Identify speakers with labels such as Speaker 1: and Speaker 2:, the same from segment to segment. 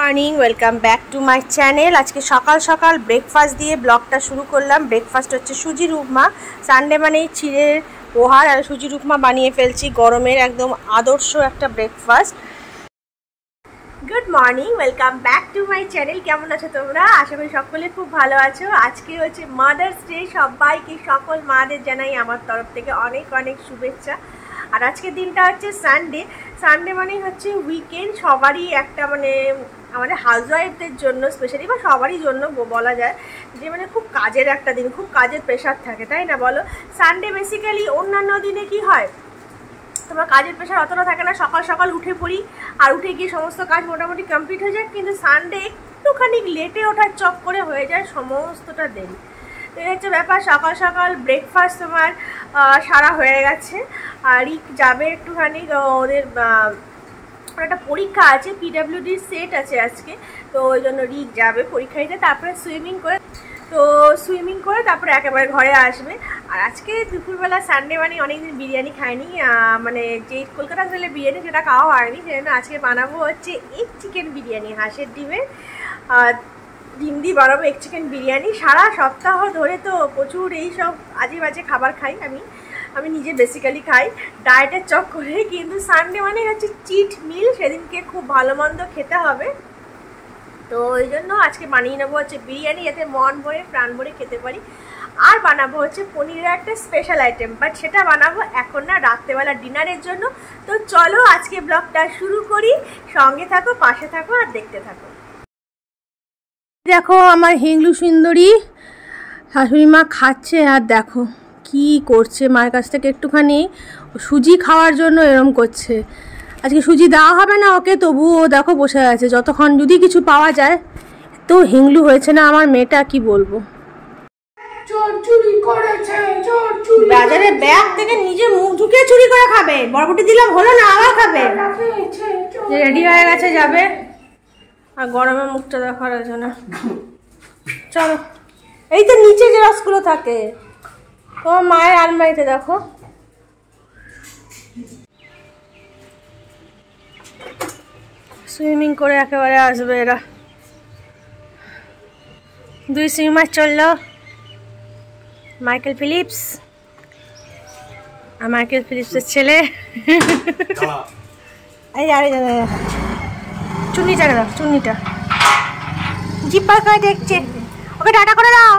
Speaker 1: Morning, welcome back to my channel. আজকে সকাল সকাল ব্রেকফাস্ট দিয়ে ব্লগটা শুরু করলাম। ব্রেকফাস্ট হচ্ছে সুজির উপমা। সানডে মানেই চিড়ের পোহা আর সুজির উপমা বানিয়ে ফেলছি। গরমের একদম আদর্শ একটা breakfast. Good morning, welcome back to my channel. কেমন আছো তোমরা? আশা করি সকলে খুব ভালো আছো। আজকে হচ্ছে মাদার্স ডে। সবাইকে, সকল মাদের জানাই আমার তরফ থেকে অনেক অনেক শুভেচ্ছা। আর আজকের দিনটা হচ্ছে সানডে। সানডে মানেই হচ্ছে উইকেন্ড। সবারই একটা মানে আমাদের হাউসওয়াইফদের জন্য স্পেশালি বা সবারই জন্য বলা যায় যে মানে খুব কাজের একটা দিন, খুব কাজের প্রেশার থাকে, তাই না বলো? সানডে বেসিক্যালি অন্যান্য দিনে কি হয়, তোমার কাজের প্রেশার অতটা থাকে না, সকাল সকাল উঠে পড়ি আর উঠে গিয়ে সমস্ত কাজ মোটামুটি কমপ্লিট হয়ে যায়। কিন্তু সানডে একটুখানি লেটে ওঠার চক্করে হয়ে যায় সমস্তটা দেরি। তো এই হচ্ছে ব্যাপার। সকাল সকাল ব্রেকফাস্ট তোমার সারা হয়ে গেছে। আর রিক যাবে একটুখানি, ওদের একটা পরীক্ষা আছে, পিডাব্লিউডির সেট আছে আজকে, তো ওই জন্য রিক যাবে পরীক্ষা দিতে। তারপরে সুইমিং করে তারপরে একেবারে ঘরে আসবে। আর আজকে দুপুরবেলা সানডে মানে অনেকদিন বিরিয়ানি খাইনি, মানে যে কলকাতা স্টাইলের বিরিয়ানি সেটা খাওয়া হয়নি, সেজন্য আজকে বানাবো হচ্ছে এগ চিকেন বিরিয়ানি। হাঁসের ডিম দিয়ে বানাবো এগ চিকেন বিরিয়ানি। সারা সপ্তাহ ধরে তো প্রচুর এইসব আজে বাজে খাবার খাই আমি নিজে বেসিক্যালি খাই ডায়েটের চক্করে। কিন্তু সানডে মানে হচ্ছে চিট মিল, সেদিনকে খুব ভালো মন্দ খেতে হবে। তো ওই জন্য আজকে বানিয়ে নেবো হচ্ছে বিরিয়ানি, যাতে মন ভরে প্রাণ ভরে খেতে পারি। আর বানাবো হচ্ছে পনিরের একটা স্পেশাল আইটেম, বাট সেটা বানাবো এখন না, রাত্রেবেলা ডিনারের জন্য। তো চলো আজকে ব্লগটা শুরু করি। সঙ্গে থাকো, পাশে থাকো আর দেখতে থাকো। দেখো আমার হিংলু সুন্দরী শাশুড়ি মা খাচ্ছে, আর দেখো কি করছে। মায়ের কাছ থেকে একটুখানি সুজি খাওয়ার জন্য এরম করছে। আজকে সুজি দেওয়া হবে না ওকে, তবুও দেখো বসে আছে যতক্ষণ যদি কিছু পাওয়া যায়। তো হিংলু হয়েছে না আমার মেয়েটা, কি বলবো। বাজারে ব্যাগ থেকে নিজে মুখ ঢুকে চুরি করে খাবে। বরবটি দিলাম হলো না, আবার খাবে। রেডি হয়ে গেছে, যাবে। আর গরমে মুখটা দেখার আছে না। চলো, এই তো নিচে যে রসগুলো থাকে তোমার মায়ের আলমারিতে, দেখো। সুইমিং করে একেবারে আসবে এরা। দুই সুইমার চললো, মাইকেল ফিলিপস আর মাইকেল ফিলিপসের ছেলে। এই আরে চুন্নিটা দাও, চুন্নিটা জিপ্পার করে দেখছে। ওকে টাটা করে দাও।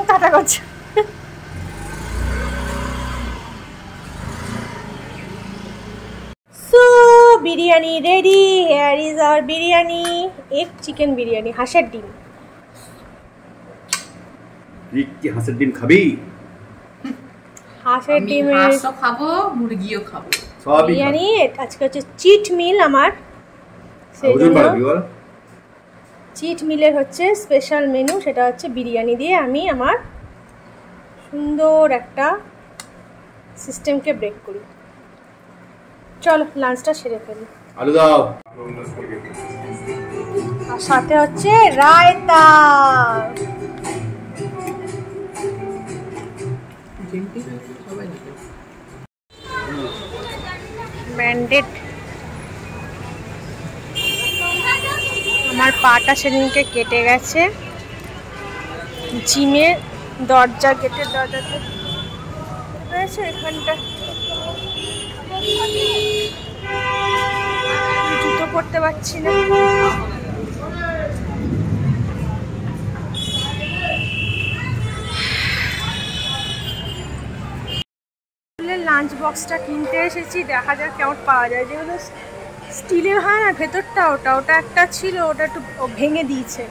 Speaker 1: টাটা করছে। Biryani ready. Hair is our biryani, egg chicken biryani, হাঁসের ডিম।
Speaker 2: হাঁসের ডিম খাবি?
Speaker 1: হাঁসের ডিম
Speaker 3: খাবো, মুরগিও খাবো।
Speaker 1: বিরিয়ানি আজকে হচ্ছে চিট মিল আমার, সেই জন্য চিট মিলের হচ্ছে স্পেশাল মেনু, সেটা হচ্ছে বিরিয়ানি দিয়ে আমি আমার সুন্দর একটা সিস্টেমকে ব্রেক করি। চলো লাঞ্চটা সেরে ফেলি।
Speaker 2: আলু দাও।
Speaker 1: আর সাথে হচ্ছে রায়তা। ব্র্যান্ডেড। আমার পাটা সেদিনকে কেটে গেছে জিমে, গেটের দরজাতে রয়েছে এখানটা। জুতো পরতে পারছি না। লাঞ্চ বক্সটা কিনতে এসেছি, দেখা যাক কেমন পাওয়া যায়। যেগুলো স্টিলের হয় না ভেতরটা, ওটা একটা ছিল, ওটা একটু ভেঙে দিয়েছে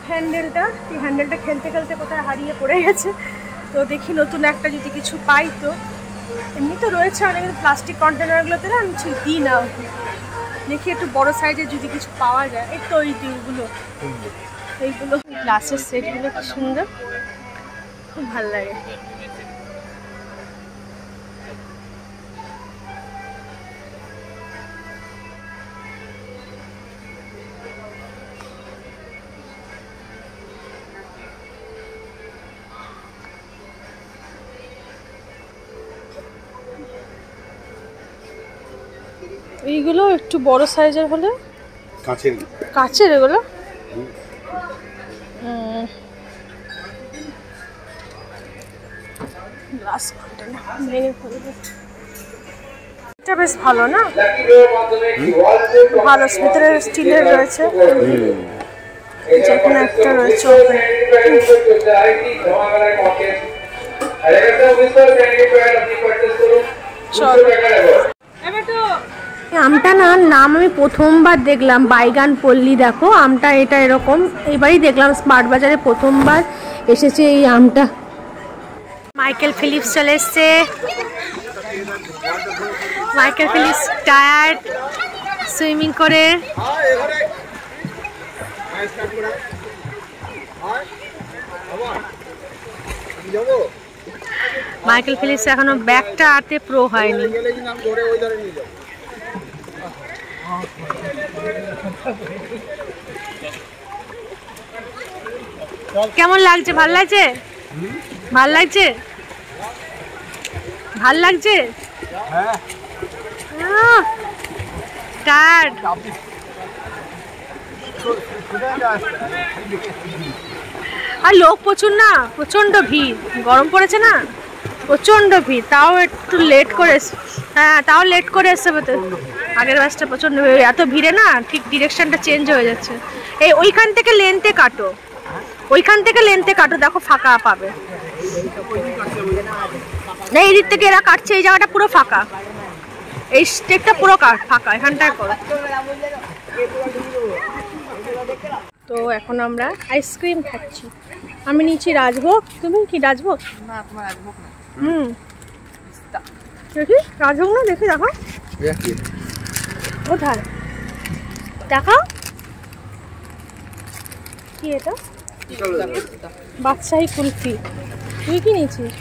Speaker 1: হ্যান্ডেলটা। এই হ্যান্ডেলটা খেলতে খেলতে কোথায় হারিয়ে পড়ে গেছে। তো দেখি নতুন একটা যদি কিছু পাই। তো এমনি তো রয়েছে অনেক প্লাস্টিক কন্টেনারগুলোতে না, আমি দিই না। দেখি একটু বড় সাইজের যদি কিছু পাওয়া যায়। এই তো এইগুলো গ্লাসের সেটগুলো কি সুন্দর, খুব ভালো লাগে। এইগুলো একটু বড় সাইজের হলে
Speaker 2: কাছের
Speaker 1: কাচের এগুলো গ্লাস কন্টেনার ভেঙে ফেলবে। এটা বেশ ভালো না, ভালো ভিতরে স্টিলের রয়েছে, যেখানে একটা রয়েছে আমটা না নাম আমি প্রথমবার দেখলাম, বাইগান পল্লী। দেখো আমটা এটা এরকম, এবারই দেখলাম স্মার্ট বাজারে প্রথমবার এসেছে এই আমটা। মাইকেল ফিলিপস চলে এসছে। মাইকেল ফিলিপস টায়ার্ড সুইমিং করে। মাইকেল ফিলিপস এখনো ব্যাগটা আতে প্রো হয়নি। কেমন লাগছে? ভাল লাগছে? ভাল লাগছে? ভাল লাগছে? টায়ার্ড। আর লোক প্রচুর না, প্রচন্ড ভিড়, গরম পড়েছে না, প্রচন্ড ভিড়। তাও একটু লেট করে, হ্যাঁ তাও লেট করে এসছে বলতে। আগের বাসটা প্রচন্ড এত ভিড়ে না ঠিক ডিরেকশনটা চেঞ্জ হয়ে যাচ্ছে। এই ওইখান থেকে লেনতে কাটো, ওইখান থেকে লেনতে কাটো, দেখো ফাঁকা পাবে। না এই দিক থেকে এরা কাটছে, এই জায়গাটা পুরো ফাঁকা, এই স্টেকটা পুরো ফাঁকা, এখানটায় করো। তো এখন আমরা আইসক্রিম খাচ্ছি। আমি নিচ্ছি রাজভোগ, তুমি কি রাজভোগ?
Speaker 3: না তোমার রাজভোগ না।
Speaker 1: দেখি রাজভোগ না, দেখি দেখো কোথায়, দেখাও কি এটা? বাদশাহী কুলফি। তুই কি নিয়েছিস?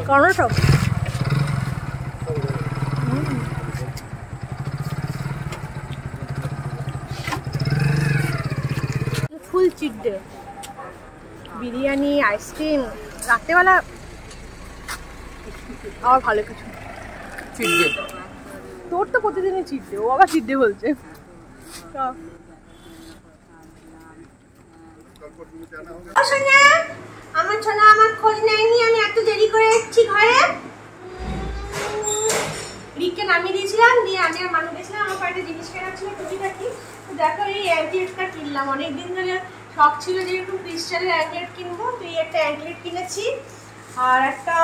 Speaker 1: কর্ণাটক। ফুল চিট ডে, বিরিয়ানি, আইসক্রিম, রাত্রেবেলা আবার ভালো কিছু। তোর তো প্রতিদিনই চিট ডে, ও আবার চিট ডে বলছে। আমার ছোনা আমার খোঁজ নেয়নি, আমি এত দেরি করে এসেছি ঘরে। রিককে নামিয়ে দিয়েছিলাম, দিয়ে আমি আর মানুষ গেছিলাম, আমার বাড়িতে জিনিস কেনার ছিল টুকিটাকি। তো দেখো এই অ্যাঙ্কলেটটা কিনলাম, অনেকদিন ধরে শখ ছিল যে একটু ক্রিস্টালের অ্যাঙ্কলেট কিনবো। তো এই একটা অ্যাঙ্কলেট কিনেছি, আর একটা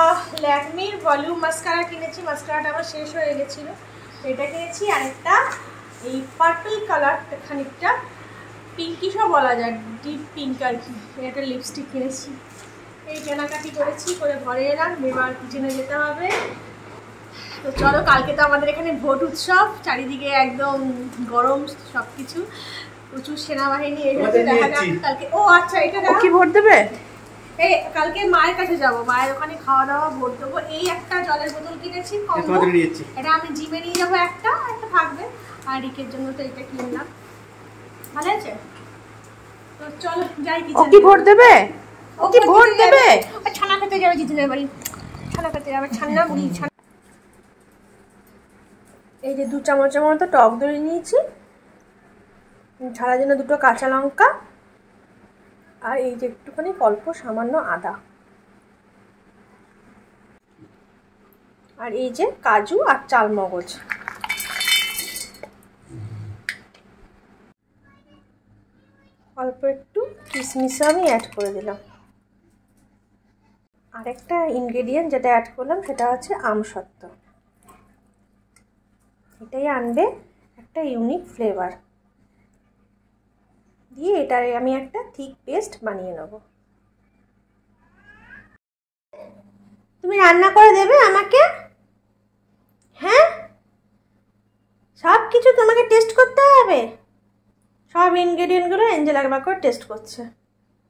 Speaker 1: ল্যাকমির ভলিউম মাস্কারা কিনেছি, মাস্কারাটা আমার শেষ হয়ে গেছিলো, এটা কিনেছি। আর একটা এই পার্পল কালার খানিকটা পিঙ্কিশও বলা যায়, ডিপ পিঙ্ক আর কি, একটা লিপস্টিক কিনেছি। এই কেনাকাটি করেছি, করে ঘরে এলাম, এবার কিচেনে যেতে হবে। তো চলো, কালকে তো আমাদের এখানে ভোট উৎসব, চারিদিকে একদম গরম সব কিছু, প্রচুর সেনাবাহিনী এসেছে, দেখা যাক কালকে। ও আচ্ছা, এটা কি ভোট দেবে? এই কালকে মায়ের কাছে যাবো, মায়ের ওখানে খাওয়া দাওয়া, ভোট দেবো। এই একটা জলের বোতল কিনেছি, এটা আমি জিমে নিয়ে যাবো, একটা থাকবে। আর রিকের জন্য তো এটা কিনলাম, ভালো আছে। তো চলো যাই। ও কি ভোট দেবে? ও কি ভোট দেবে? ছানা খেতে যাবে জিজুদের বাড়ি, ছানা খেতে যাবে, ছানা মুড়ি ছানা। এই যে 2 চামচের মতো টক দই নিয়েছি, ঝালার জন্য 2টো কাঁচা লঙ্কা, আর এই যে একটুখানি অল্প সামান্য আদা, আর এই যে কাজু আর চালমগজ। অল্প একটু কিশমিশ আমি অ্যাড করে দিলাম। আরেকটা ইনগ্রেডিয়েন্ট যেটা অ্যাড করলাম সেটা হচ্ছে আমসত্ত্ব। এটাই আনবে একটা ইউনিক ফ্লেভার দিয়ে, এটার আমি একটা থিক পেস্ট বানিয়ে নেব। তুমি রান্না করে দেবে আমাকে? হ্যাঁ, সব কিছু তোমাকে টেস্ট করতে হবে, সব ইনগ্রেডিয়েন্টগুলো এঞ্জেল একবার করে টেস্ট করছে,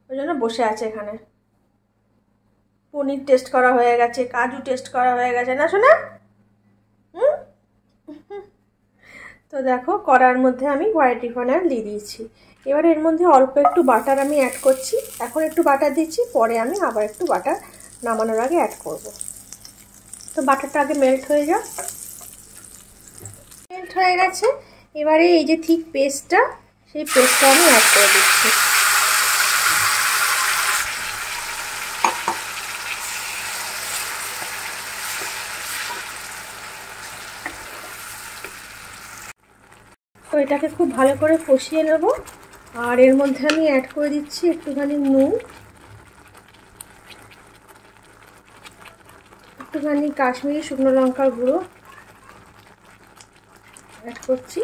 Speaker 1: ওই জন্য বসে আছে এখানে। পনির টেস্ট করা হয়ে গেছে, কাজু টেস্ট করা হয়ে গেছে, না শোনা? তো দেখো কড়ার মধ্যে আমি হোয়াইট রিফাইন্ড দিয়ে দিয়েছি। এবার এর মধ্যে অল্প একটু বাটার আমি অ্যাড করছি। এখন একটু বাটার দিচ্ছি, পরে আমি আবার একটু বাটার নামানোর আগে অ্যাড করব। তো বাটারটা আগে মেল্ট হয়ে যাক। মেল্ট হয়ে গেছে। এবারে এই যে থিক পেস্টটা, সেই পেস্টটা আমি অ্যাড করে দিচ্ছি। তো এটাকে খুব ভালো করে কষিয়ে নেব। আর এর মধ্যে আমি অ্যাড করে দিচ্ছি একটুখানি নুন, একটুখানি কাশ্মীরি শুকনো লঙ্কার গুঁড়ো অ্যাড করছি।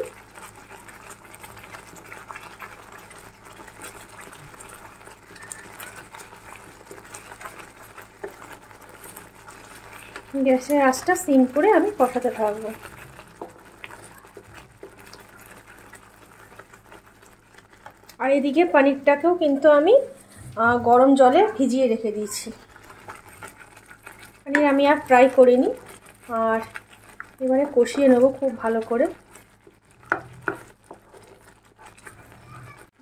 Speaker 1: গ্যাসের আঁচটা সিম করে আমি কষাতে থাকবো। আর এদিকে পনিরটাকেও কিন্তু আমি গরম জলে ভিজিয়ে রেখে দিয়েছি। পনির আমি আর ফ্রাই করিনি। আর এবারে কষিয়ে নেবো খুব ভালো করে।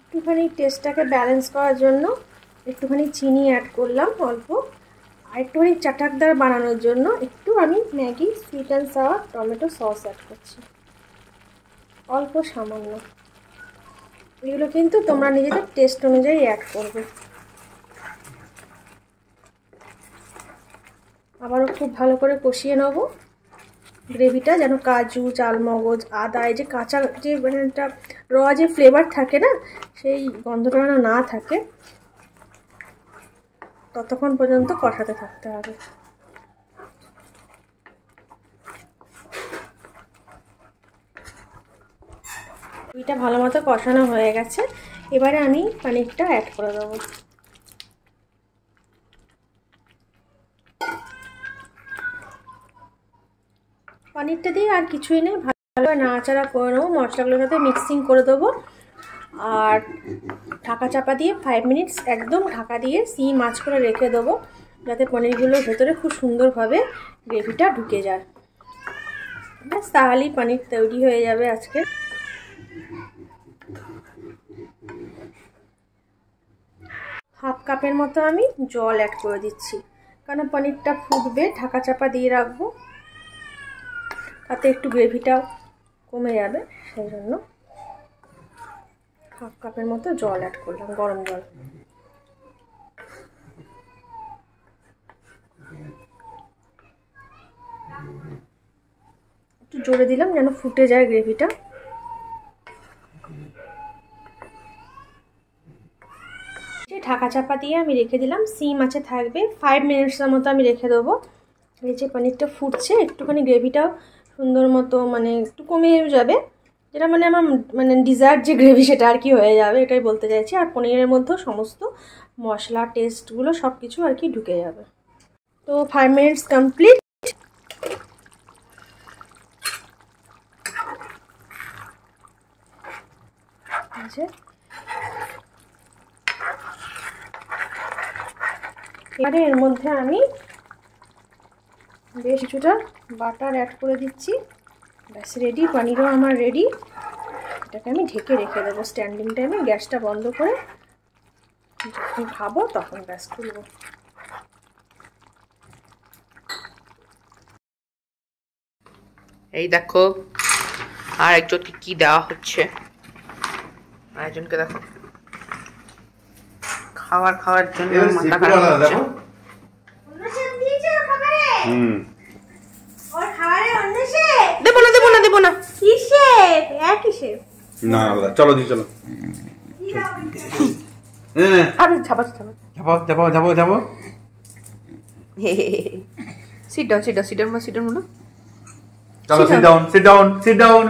Speaker 1: একটুখানি টেস্টটাকে ব্যালেন্স করার জন্য একটুখানি চিনি অ্যাড করলাম অল্প। আর একটুখানি চাটাকদার বানানোর জন্য একটু আমি Maggi sweet and sour tomato sauce add করছি, অল্প সামান্য। এগুলো কিন্তু তোমরা নিজেদের টেস্ট অনুযায়ী অ্যাড করবে। আবারও খুব ভালো করে কষিয়ে নেব গ্রেভিটা, যেন কাজু, চালমগজ, আদা, এই যে কাঁচা যে মানে একটা র যে ফ্লেভার থাকে না, সেই গন্ধটা যেন না থাকে, ততক্ষণ পর্যন্ত কষাতে থাকতে হবে। এটা ভালো মতো কষানো হয়ে গেছে। এবারে আমি পনিরটা অ্যাড করে দেবো। পনিরটা দিয়ে আর কিছুই নেই, ভালো নাড়াচাড়া করে নেবো, মশলাগুলোর সাথে মিক্সিং করে দেবো। আর ঢাকা চাপা দিয়ে 5 মিনিটস একদম ঢাকা দিয়ে সিম আঁচ করে রেখে দেবো, যাতে পনিরগুলোর ভেতরে খুব সুন্দরভাবে গ্রেভিটা ঢুকে যায়। ব্যাস তাহলেই পনির তৈরি হয়ে যাবে আজকে। হাফ কাপের মতো আমি জল অ্যাড করে দিচ্ছি, কারণ পনিরটা ফুটবে, ঢাকা চাপা দিয়ে রাখবো, তাতে একটু গ্রেভিটাও কমে যাবে, সেই জন্য হাফ কাপের মতো জল অ্যাড করলাম, গরম জল। একটু জোরে দিলাম যেন ফুটে যায় গ্রেভিটা। ঢাকা চাপা দিয়ে আমি রেখে দিলাম, সিম আছে থাকবে, 5 মিনিটসের মতো আমি রেখে দেবো। এই যে পনিরটা ফুটছে, একটুখানি গ্রেভিটাও সুন্দর মতো মানে একটু কমে যাবে, যেটা মানে আমার মানে ডিজার্ট যে গ্রেভি সেটা আর কি হয়ে যাবে, এটাই বলতে চাইছি। আর পনিরের মধ্যেও সমস্ত মশলা টেস্টগুলো সব কিছু আর কি ঢুকে যাবে। তো 5 মিনিটস কমপ্লিট। এবারে এর মধ্যে আমি বেশ কিছুটা বাটার অ্যাড করে দিচ্ছি। ব্যাস রেডি, পনিরও আমার রেডি। এটাকে আমি ঢেকে রেখে দেবো স্ট্যান্ডিং টাইমে, গ্যাসটা বন্ধ করে। যখন খাবো তখন ব্যাস খুলবো।
Speaker 3: এই দেখো আর একজনকে কি দেওয়া হচ্ছে, আরেকজনকে দেখো খাওয়ার জন্য মাথা খারাপ হচ্ছে। দেবো না
Speaker 1: কিসের একই শেফ
Speaker 2: না চলো দি চলো
Speaker 1: আরে ঝাপা
Speaker 2: যাবো
Speaker 3: সিট ডাউন
Speaker 2: চলো sit down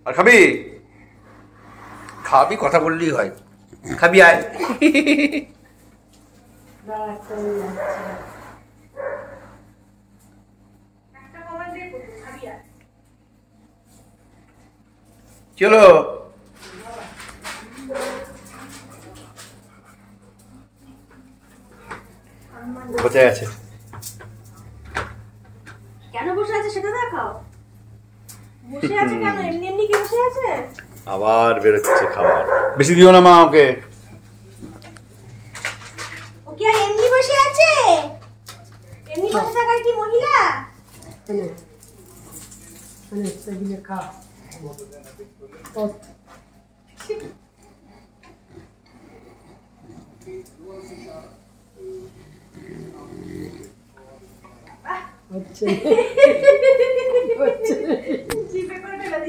Speaker 2: আর খাবি কথা বললেই হয়, খাবি আয়। চলো বসে আছে,
Speaker 1: কেন বসে আছে সেটা দেখাও। বসে আছে কেন, এমনি এমনি কি বসে আছে?
Speaker 2: আবার বেরোচ্ছে খাবার।
Speaker 4: বেশি দিও না মা ওকে।
Speaker 1: ও কি আর এমনি বসে আছে? এমনি বসে থাকার কি মহিলা?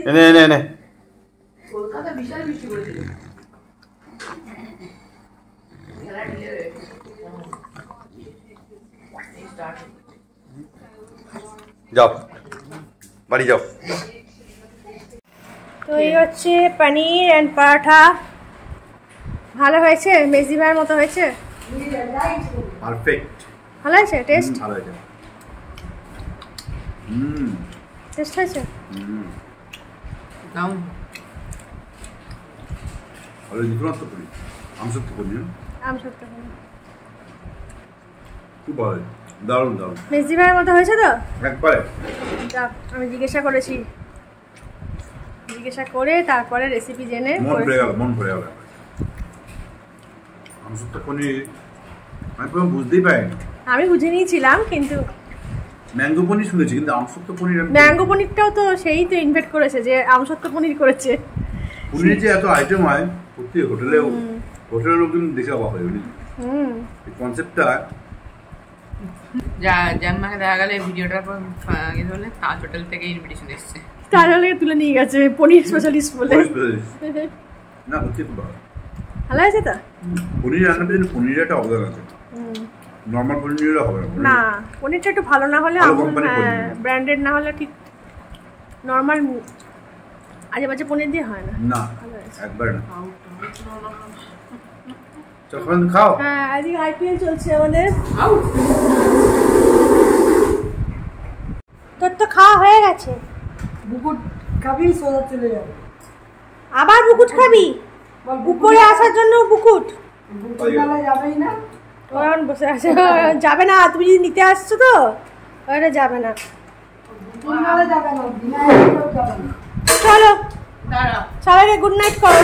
Speaker 4: এনে এনে এনে
Speaker 3: কলকাতা বিশাল বৃষ্টি পড়েছিল।
Speaker 2: যাও বাড়ি যাও।
Speaker 1: তো এই হচ্ছে পনির অ্যান্ড পরাঠা। ভালো হয়েছে? মেজদিভাইয়ের মতো হয়েছে?
Speaker 2: পারফেক্ট।
Speaker 1: ভালো হয়েছে টেস্ট?
Speaker 2: ভালো হয়েছে।
Speaker 1: টেস্ট হয়েছে?
Speaker 3: দাও
Speaker 4: ভালো নিপুণত্ব করি আমসত্ব করি
Speaker 1: আমি সত্যি বলি।
Speaker 4: খুব ভালো হয়েছে। দারুণ দারুণ
Speaker 1: মেজদিভাইয়ের মতো হয়েছে তো?
Speaker 4: একবারে।
Speaker 1: যাক, আমি জিজ্ঞাসা করেছি, জিজ্ঞাসা করে তারপরে রেসিপি জেনে
Speaker 4: মন ভরে গেল, মন ভরে গেল। আমসত্ব পনির আমি প্রথম বুঝতেই পারিনি।
Speaker 1: আমি বুঝে নিয়েছিলাম, কিন্তু
Speaker 4: ম্যাঙ্গো পনির শুনেছি, কিন্তু আমসত্ব পনির
Speaker 1: ম্যাঙ্গো পনিরটাও তো সেই তো ইনভাইট করেছে যে আমসত্ব পনির করেছে।
Speaker 4: পনিরের যে এত আইটেম হয় প্রতি হোটেলের লোকজন দেখে অবাক হয়। এই কনসেপ্টটা
Speaker 3: যা জানমাকে দেখা গেল এই ভিডিওটার পর ইয়ে হলে তাজ হোটেল থেকে ইনভিটেশন এসছে।
Speaker 1: তাহলে তুলে নিয়ে গেছে পনির স্পেশালিস্ট বলে।
Speaker 4: না হচ্ছে খুব ভালো।
Speaker 1: ভালো আছে তো?
Speaker 4: পনির রান্নার জন্য পনিরের একটা অবদান আছে। নর্মাল পনিরের হবে না।
Speaker 1: না, পনিরটা একটু ভালো না হলে,
Speaker 4: ভালো কোম্পানির পনির।
Speaker 1: ব্র্যান্ডেড না হলে ঠিক নর্মাল আজে বাজে পনির দিয়ে হয় না।
Speaker 4: না একবার না। চল খাও।
Speaker 1: হ্যাঁ, আজকে আইপিএল চলছে আমাদের। তোর তো খাওয়া হয়ে গেছে।
Speaker 5: বুকুট খাবি, সোজা চলে যাবে।
Speaker 1: আবার বুকুট খাবি? উপরে আসার জন্য বুকুট?
Speaker 5: বুকুট মেলায় যাবেই না।
Speaker 1: ওরকম বসে আছে। যাবে না, তুমি যদি নিতে আসছো তো ওটা যাবে না।
Speaker 5: বুকুট মেলায় যাবে না, বিনায়কেও যাবে না।
Speaker 1: চলো
Speaker 3: দাঁড়া
Speaker 1: সবাইকে গুড নাইট করো।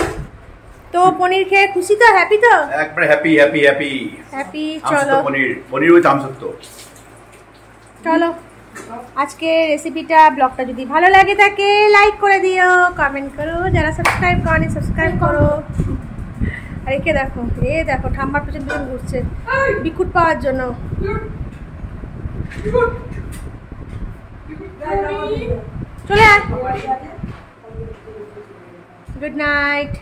Speaker 1: তো পনির খেয়ে খুশি তো? হ্যাপি তো?
Speaker 2: একবার হ্যাপি হ্যাপি হ্যাপি
Speaker 1: হ্যাপি।
Speaker 2: আমসত্ব
Speaker 1: চলো
Speaker 2: পনির, পনির উইথ আমসত্ব।
Speaker 1: চলো, আজকে রেসিপিটা ব্লগটা যদি ভালো লাগে থাকে লাইক করে দিও, কমেন্ট করো, যারা সাবস্ক্রাইব করেনি সাবস্ক্রাইব করো। আর একে দেখো, এ দেখো ঠাম্মার পেছন পেছন ঘুরছে বিকুট পাওয়ার জন্য। চলে আয়। Good night.